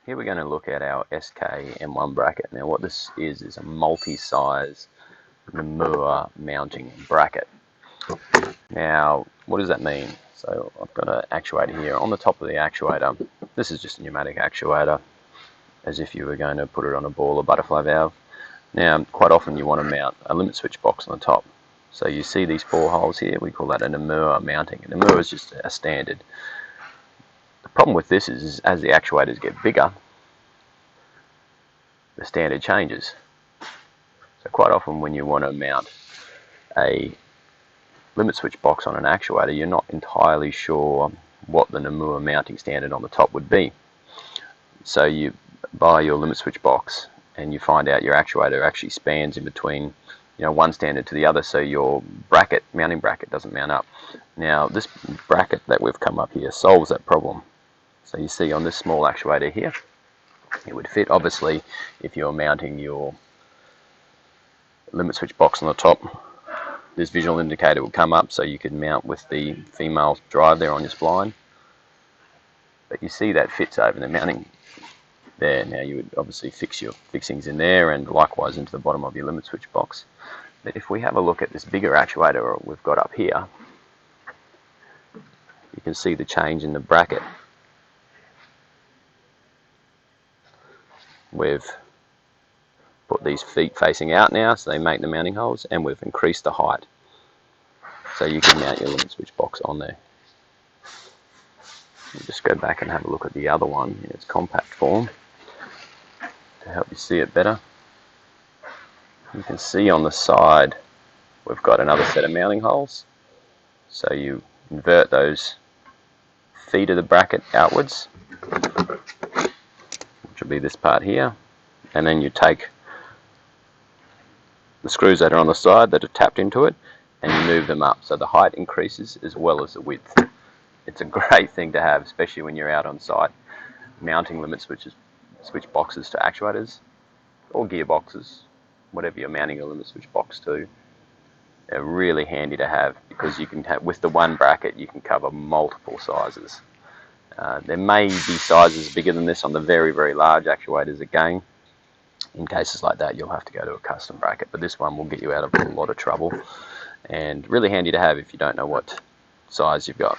here we're going to look at our SK M1 bracket. Now what this is a multi-size Namur mounting bracket. Now what does that mean? So I've got an actuator here. On the top of the actuator, this is just a pneumatic actuator, as if you were going to put it on a ball or butterfly valve. Now quite often you want to mount a limit switch box on the top. So you see these 4 holes here, we call that a Namur mounting. A Namur is just a standard. The problem with this is as the actuators get bigger, the standard changes. So quite often when you want to mount a limit switch box on an actuator, you're not entirely sure what the Namur mounting standard on the top would be. So you buy your limit switch box and you find out your actuator actually spans in between one standard to the other, so your mounting bracket doesn't mount up. Now this bracket that we've come up here solves that problem. So you see on this small actuator here, it would fit. Obviously if you're mounting your limit switch box on the top, this visual indicator will come up so you can mount with the female drive there on your spline. But you see that fits over the mounting there. Now you would obviously fix your fixings in there and likewise into the bottom of your limit switch box. But if we have a look at this bigger actuator we've got up here, you can see the change in the bracket. We've put these feet facing out now so they make the mounting holes, and we've increased the height so you can mount your limit switch box on there. We'll just go back and have a look at the other one in its compact form to help you see it better. You can see on the side we've got another set of mounting holes, so you invert those feet of the bracket outwards, which will be this part here, and then you take the screws that are on the side that are tapped into it and you move them up, so the height increases as well as the width. It's a great thing to have, especially when you're out on site mounting limit switch boxes to actuators or gearboxes, whatever you're mounting a limit switch box to. They're really handy to have because you can have, with the one bracket you can cover multiple sizes. There may be sizes bigger than this on the very, very large actuators. Again, in cases like that you'll have to go to a custom bracket, but this one will get you out of a lot of trouble and really handy to have if you don't know what size you've got.